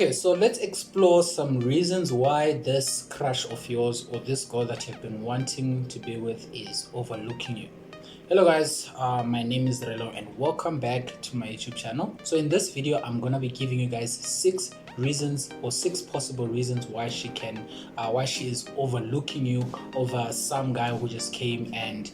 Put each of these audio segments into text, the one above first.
Okay, so let's explore some reasons why this crush of yours or this girl that you've been wanting to be with is overlooking you. Hello guys, my name is Relo and welcome back to my YouTube channel. So in this video, I'm gonna be giving you guys 6 reasons or 6 possible reasons why she is overlooking you over some guy who just came and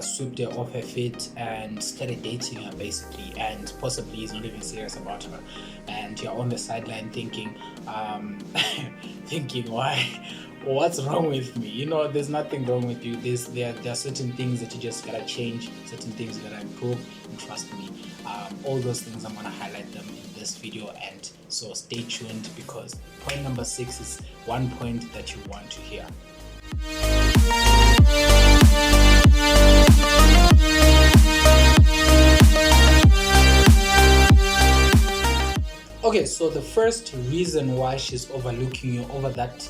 swept her off her feet and started dating her basically, and possibly he's not even serious about her, and you're on the sideline thinking thinking what's wrong with me? You know, there's nothing wrong with you. There are certain things that you just gotta change, certain things you gotta improve, and trust me, all those things I'm gonna highlight them in this video, and so stay tuned because point number 6 is one point that you want to hear. Okay, so the first reason why she's overlooking you over that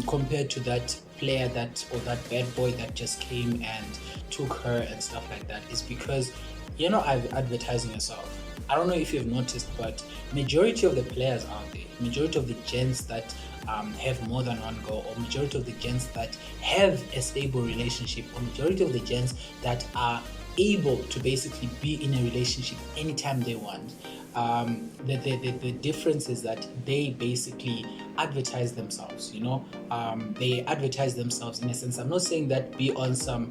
compared to that player that bad boy that just came and took her and stuff like that is because you're not advertising yourself. I don't know if you've noticed, but majority of the players out there, majority of the gents that have more than one girl, or majority of the gents that have a stable relationship, or majority of the gents that are able to basically be in a relationship anytime they want, the difference is that they basically advertise themselves. They advertise themselves in a sense. I'm not saying that be on some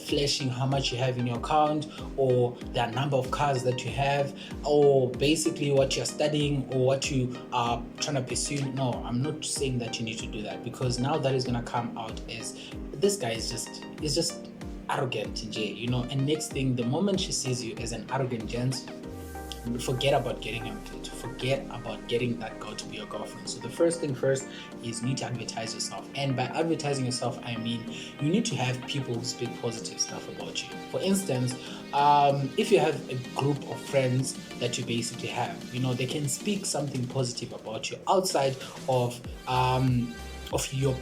flashing how much you have in your account or the number of cars that you have or basically what you're studying or what you are trying to pursue. No, I'm not saying that you need to do that, because now that is going to come out as this guy is just arrogant, and next thing, the moment she sees you as an arrogant gent, forget about getting him to forget about getting that girl to be your girlfriend. So the first thing first is you need to advertise yourself, and by advertising yourself I mean you need to have people who speak positive stuff about you. For instance, if you have a group of friends that you basically have, they can speak something positive about you outside of your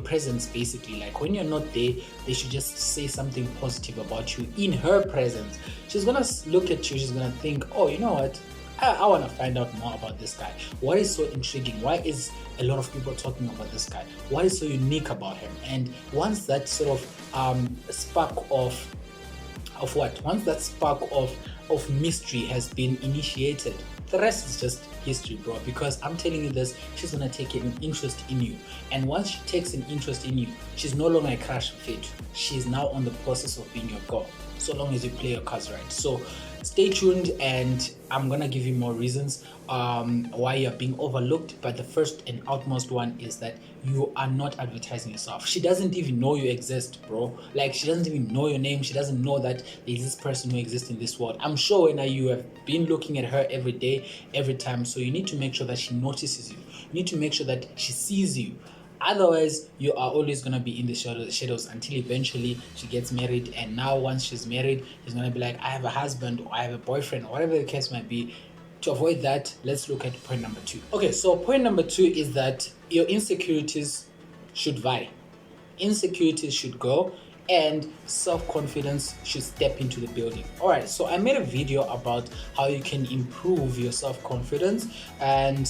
presence. Basically, like when you're not there, they should just say something positive about you in her presence. She's gonna look at you, she's gonna think, oh, you know what, I want to find out more about this guy. What is so intriguing? Why is a lot of people talking about this guy? What is so unique about him? And once that sort of spark of mystery has been initiated, the rest is just history, bro, because I'm telling you this, she's gonna take an interest in you, and once she takes an interest in you, she's no longer a crush fit. She's now on the process of being your girl, so long as you play your cards right. So stay tuned, and I'm gonna give you more reasons why you're being overlooked, but the first and outmost one is that you are not advertising yourself. She doesn't even know you exist, bro. Like, she doesn't even know your name. She doesn't know that there's this person who exists in this world. I'm sure you have been looking at her every day, every time, so you need to make sure that she notices you. You need to make sure that she sees you. Otherwise, you are always going to be in the shadows until eventually she gets married, and now once she's married, she's going to be like, I have a husband or I have a boyfriend or whatever the case might be. To avoid that, let's look at point number 2. Okay, so point number 2 is that your insecurities should vie. Insecurities should go, and self-confidence should step into the building. All right, so I made a video about how you can improve your self-confidence, and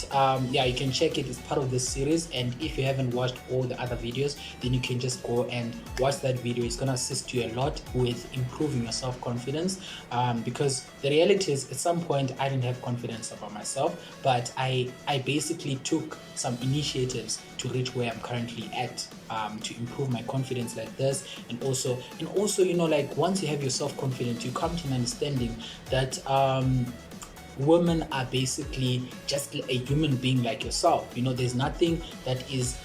you can check it. It's part of this series, and if you haven't watched all the other videos, then you can just go and watch that video. It's gonna assist you a lot with improving your self-confidence, because the reality is, at some point I didn't have confidence about myself, but I basically took some initiatives to reach where I'm currently at, to improve my confidence like this. And also, like, once you have your self-confidence, you come to an understanding that women are basically just a human being like yourself. There's nothing that is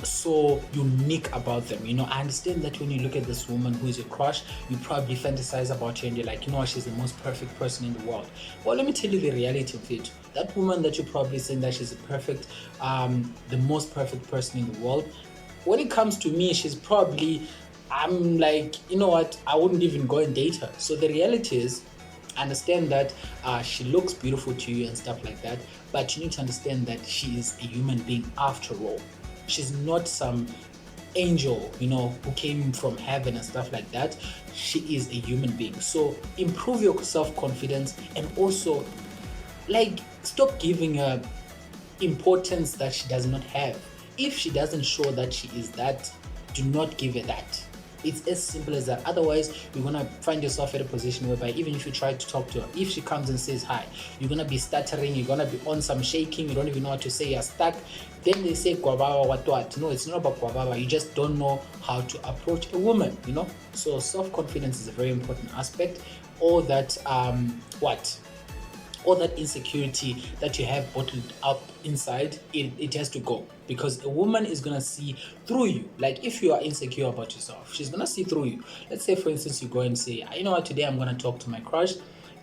so unique about them. I understand that when you look at this woman who is your crush, you probably fantasize about her and you're like, she's the most perfect person in the world. Well, let me tell you the reality of it. That woman that you're probably saying that she's the most perfect person in the world, when it comes to me, she's probably, I'm like, I wouldn't even go and date her. So the reality is, understand that she looks beautiful to you and stuff like that, but you need to understand that she is a human being after all. She's not some angel, who came from heaven and stuff like that. She is a human being. So improve your self-confidence, and also, like, stop giving her importance that she does not have. If she doesn't show that she is that, do not give her that. It's as simple as that. Otherwise, you're gonna find yourself at a position whereby even if you try to talk to her, if she comes and says hi, you're gonna be stuttering, you're gonna be on some shaking, you don't even know what to say, you're stuck. Then they say kwababa what. No, it's not about kwababa. You just don't know how to approach a woman, you know. So self-confidence is a very important aspect. All that all that insecurity that you have bottled up inside, it has to go, because a woman is gonna see through you. Like if you are insecure about yourself, she's gonna see through you. Let's say, for instance, you go and say, you know what, today I'm gonna talk to my crush,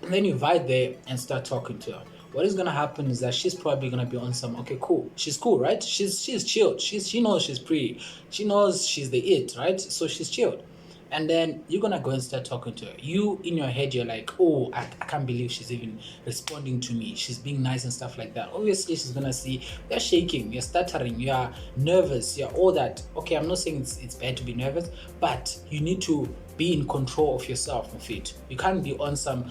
and then you invite there and start talking to her. What is gonna happen is that she's probably gonna be on some, okay, cool, she's cool, right? She's chilled. She knows she's pretty. She knows she's the it, right? So she's chilled. And then you're gonna go and start talking to her. You in your head, you're like, oh, I can't believe she's even responding to me. She's being nice and stuff like that. Obviously, she's gonna see you're shaking, you're stuttering, you're nervous, you're all that. Okay, I'm not saying it's bad to be nervous, but you need to be in control of yourself, Mufit. You can't be on some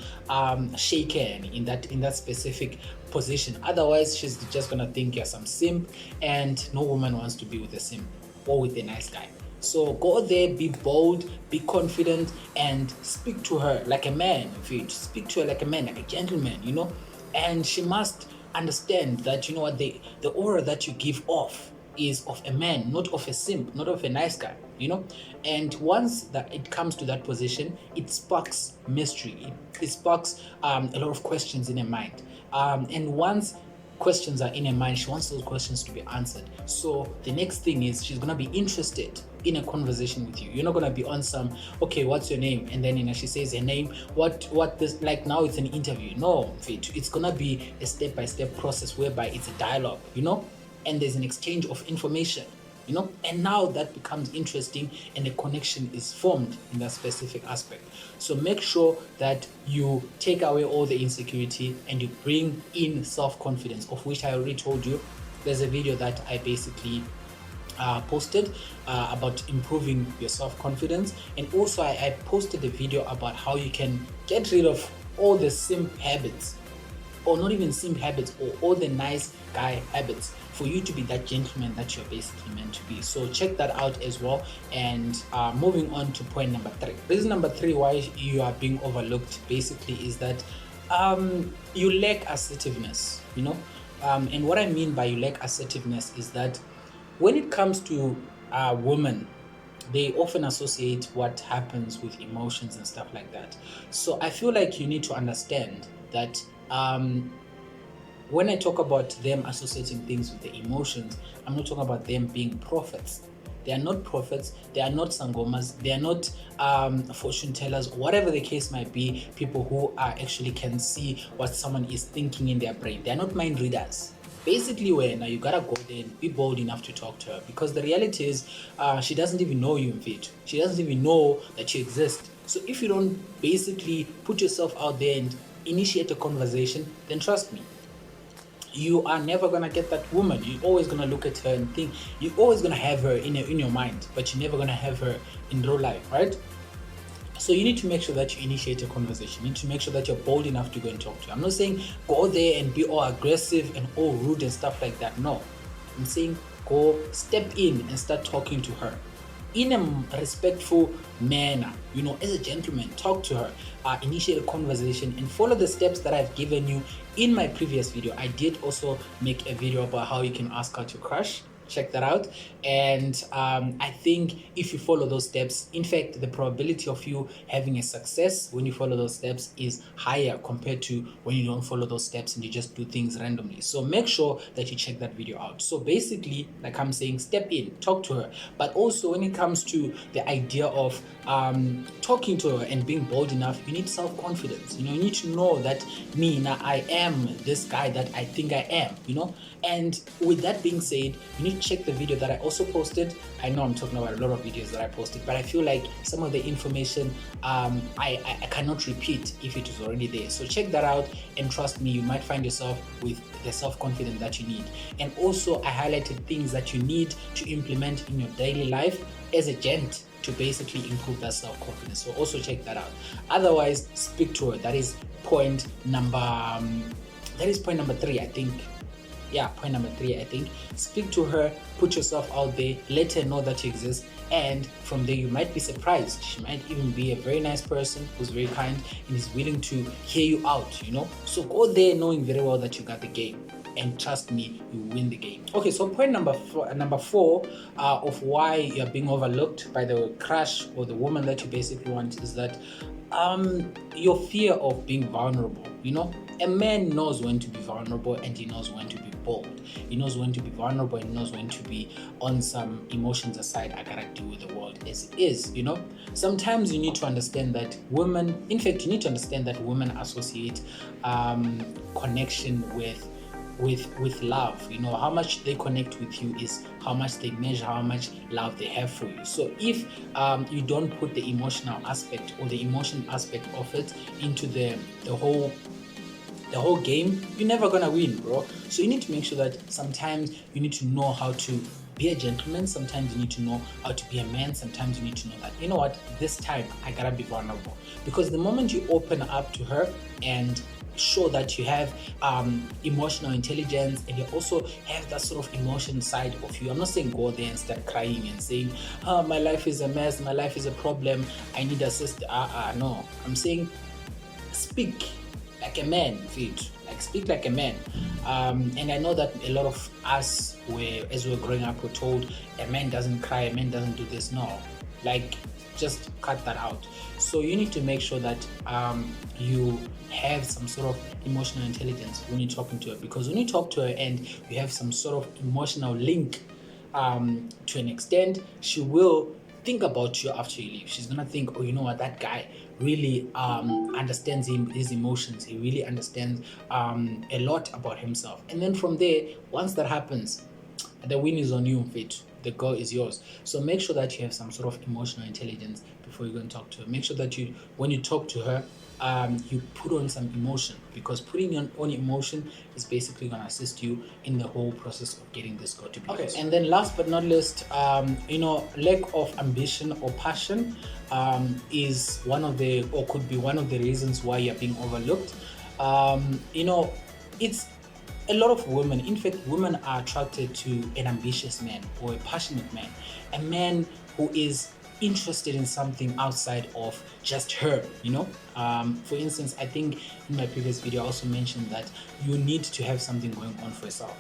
shaken in that specific position. Otherwise, she's just gonna think you're some simp, and no woman wants to be with a simp or with a nice guy. So go there, be bold, be confident, and speak to her like a man. Speak to her like a man, like a gentleman, you know. And she must understand that, you know what, the aura that you give off is of a man, not of a simp, not of a nice guy, you know. And once that it comes to that position, it sparks mystery. It sparks a lot of questions in her mind. And once questions are in her mind, she wants those questions to be answered. So the next thing is she's gonna be interested in a conversation with you. You're not gonna be on some, okay, what's your name? And then she says her name, what this, like now it's an interview. No, it's gonna be a step-by-step process whereby it's a dialogue, you know, and there's an exchange of information, you know, and now that becomes interesting and a connection is formed in that specific aspect. So make sure that you take away all the insecurity and you bring in self-confidence, of which I already told you. There's a video that I basically posted about improving your self-confidence, and also I posted a video about how you can get rid of all the simp habits, or not even simp habits, or all the nice guy habits, for you to be that gentleman that you're basically meant to be. So check that out as well. And moving on to point number 3. Reason number 3 why you are being overlooked basically is that you lack assertiveness, you know. And what I mean by you lack assertiveness is that when it comes to women, they often associate what happens with emotions and stuff like that. So I feel like you need to understand that when I talk about them associating things with the emotions, I'm not talking about them being prophets. They are not prophets, they are not sangomas, they are not fortune tellers, whatever the case might be, people who actually can see what someone is thinking in their brain. They are not mind readers. Basically, now you gotta go there and be bold enough to talk to her, because the reality is she doesn't even know you, Mfit. She doesn't even know that you exist. So if you don't basically put yourself out there and initiate a conversation, then trust me, you are never gonna get that woman. You're always gonna look at her and think, you're always gonna have her in your mind, but you're never gonna have her in real life, right? So you need to make sure that you initiate a conversation. You need to make sure that you're bold enough to go and talk to her. I'm not saying go there and be all aggressive and all rude and stuff like that. No, I'm saying go step in and start talking to her in a respectful manner, you know, as a gentleman. Talk to her, initiate a conversation, and follow the steps that I've given you in my previous video. I did also make a video about how you can ask out your crush. Check that out. And I think if you follow those steps, in fact, the probability of you having a success when you follow those steps is higher compared to when you don't follow those steps and you just do things randomly. So make sure that you check that video out. So basically, like I'm saying, step in, talk to her. But also when it comes to the idea of talking to her and being bold enough, you need self-confidence. You know, you need to know that now I am this guy that I think I am, you know. And with that being said, you need to check the video that I also posted. I know I'm talking about a lot of videos that I posted, but I feel like some of the information I cannot repeat if it is already there. So check that out, and trust me, you might find yourself with the self-confidence that you need. And also I highlighted things that you need to implement in your daily life as a gent to basically improve that self-confidence. So also check that out. Otherwise, speak to her. That is point number 3, I think. Yeah, point number 3, I think. Speak to her, put yourself out there, let her know that you exist, and from there you might be surprised. She might even be a very nice person who's very kind and is willing to hear you out, So go there knowing very well that you got the game. And trust me, you win the game. Okay, so point number four of why you're being overlooked by the crush or the woman that you basically want is that your fear of being vulnerable. A man knows when to be vulnerable and he knows when to be bold. He knows when to be vulnerable and he knows when to be on some emotions aside. I gotta deal with the world as it is. Sometimes you need to understand that women associate connection with love. How much they connect with you is how much they measure how much love they have for you. So if you don't put the emotional aspect or the emotion aspect of it into the whole game, you're never gonna win, bro. So you need to make sure that sometimes you need to know how to be a gentleman. Sometimes you need to know how to be a man. Sometimes you need to know that, this time I gotta be vulnerable. Because the moment you open up to her and show that you have emotional intelligence and you also have that sort of emotion side of you. I'm not saying go there and start crying and saying, my life is a mess, my life is a problem, I need assist. No. I'm saying speak like a man, speak like a man. And I know that a lot of us, as we were growing up, were told a man doesn't cry, a man doesn't do this. No, just cut that out. So you need to make sure that you have some sort of emotional intelligence when you're talking to her, because when you talk to her and you have some sort of emotional link to an extent, she will think about you after you leave. She's gonna think, oh, you know what, that guy really understands his emotions. He really understands a lot about himself. And then from there, once that happens, the win is on you, Fit. The girl is yours. So make sure that you have some sort of emotional intelligence before you go and talk to her. Make sure that when you talk to her, you put on some emotion, because putting on emotion is basically going to assist you in the whole process of getting this girl to be yours. And then last but not least, lack of ambition or passion is could be one of the reasons why you're being overlooked. It's a lot of women, in fact, women are attracted to an ambitious man or a passionate man, a man who is interested in something outside of just her. For instance, I think in my previous video I also mentioned that you need to have something going on for yourself,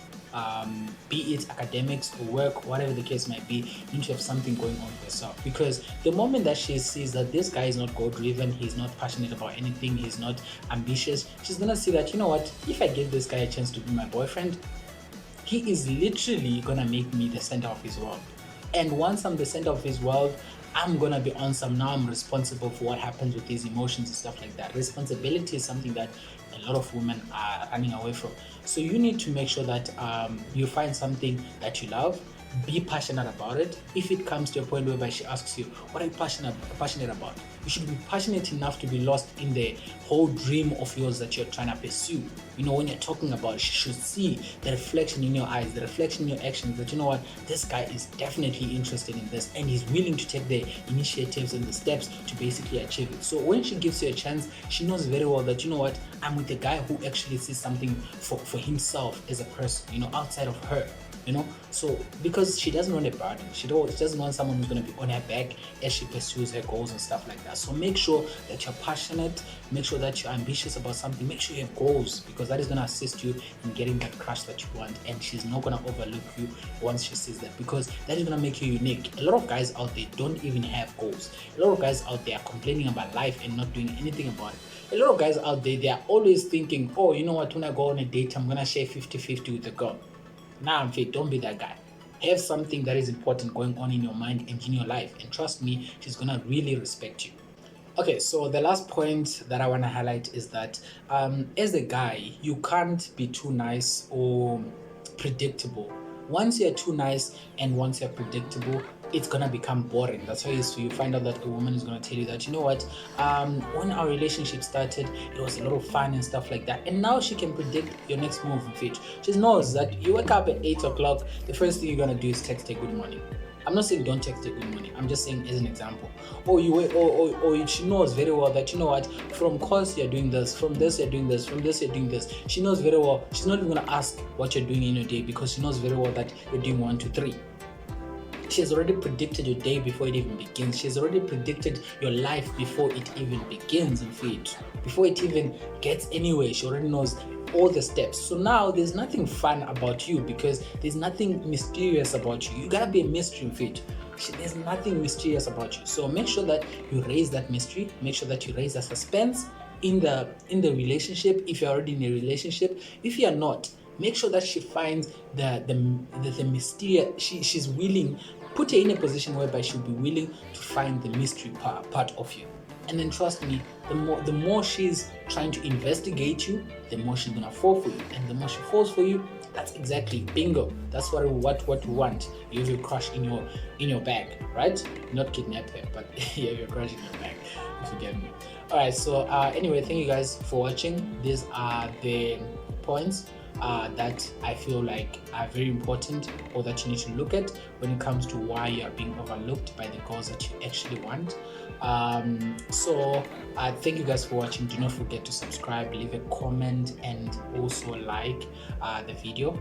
be it academics or work, whatever the case might be. You need to have something going on for yourself, because the moment that she sees that this guy is not goal driven, he's not passionate about anything, he's not ambitious, she's gonna see that, if I give this guy a chance to be my boyfriend, he is literally gonna make me the center of his world. And once I'm the center of his world, I'm gonna be on some, now I'm responsible for what happens with these emotions and stuff like that. Responsibility is something that a lot of women are running away from. So you need to make sure that you find something that you love, be passionate about it. If it comes to a point whereby she asks you, what are you passionate about? You should be passionate enough to be lost in the whole dream of yours that you're trying to pursue. When you're talking about it, she should see the reflection in your eyes, the reflection in your actions, that this guy is definitely interested in this and he's willing to take the initiatives and the steps to basically achieve it. So when she gives you a chance, she knows very well that, I'm with a guy who actually sees something for himself as a person, outside of her. So because she doesn't want a burden, she doesn't want someone who's going to be on her back as she pursues her goals and stuff like that. So make sure that you're passionate, make sure that you're ambitious about something, make sure you have goals, because that is going to assist you in getting that crush that you want. And she's not going to overlook you once she sees that, because that is going to make you unique. A lot of guys out there don't even have goals. A lot of guys out there are complaining about life and not doing anything about it. A lot of guys out there, they are always thinking, oh, you know what, when I go on a date, I'm going to share 50-50 with the girl. Nah, don't be that guy. Have something that is important going on in your mind and in your life, and trust me, she's gonna really respect you. Okay, so the last point that I want to highlight is that as a guy, you can't be too nice or predictable. Once you're too nice and once you're predictable, it's gonna become boring. That's why you find out that a woman is gonna tell you that, when our relationship started, it was a lot of fun and stuff like that, and now she can predict your next move. She knows that you wake up at 8 o'clock, the first thing you're gonna do is text her good morning. I'm not saying don't text her good morning. I'm just saying as an example. She knows very well that, you know what, from course you're doing this, from this you're doing this, from this you're doing this. She knows very well. She's not even gonna ask what you're doing in your day because she knows very well that you're doing 1, 2, 3. She has already predicted your day before it even begins. She has already predicted your life before it even begins, in fact. Before it even gets anywhere, she already knows all the steps. So now there's nothing fun about you because there's nothing mysterious about you. You gotta be a mystery, in fact. There's nothing mysterious about you. So make sure that you raise that mystery. Make sure that you raise the suspense in the relationship. If you're already in a relationship, if you're not, make sure that she finds the mystery. She's willing. Put her in a position whereby she'll be willing to find the mystery part of you. And then trust me, the more she's trying to investigate you, the more she's gonna fall for you. And the more she falls for you, that's exactly bingo. That's what we want. You have your crush in your bag, right? Not kidnap her, but you have your crush in your bag, if you get me. Alright, so anyway, thank you guys for watching. These are the points that I feel like are very important, or that you need to look at when it comes to why you are being overlooked by the girls that you actually want. So thank you guys for watching. Do not forget to subscribe, leave a comment, and also like the video.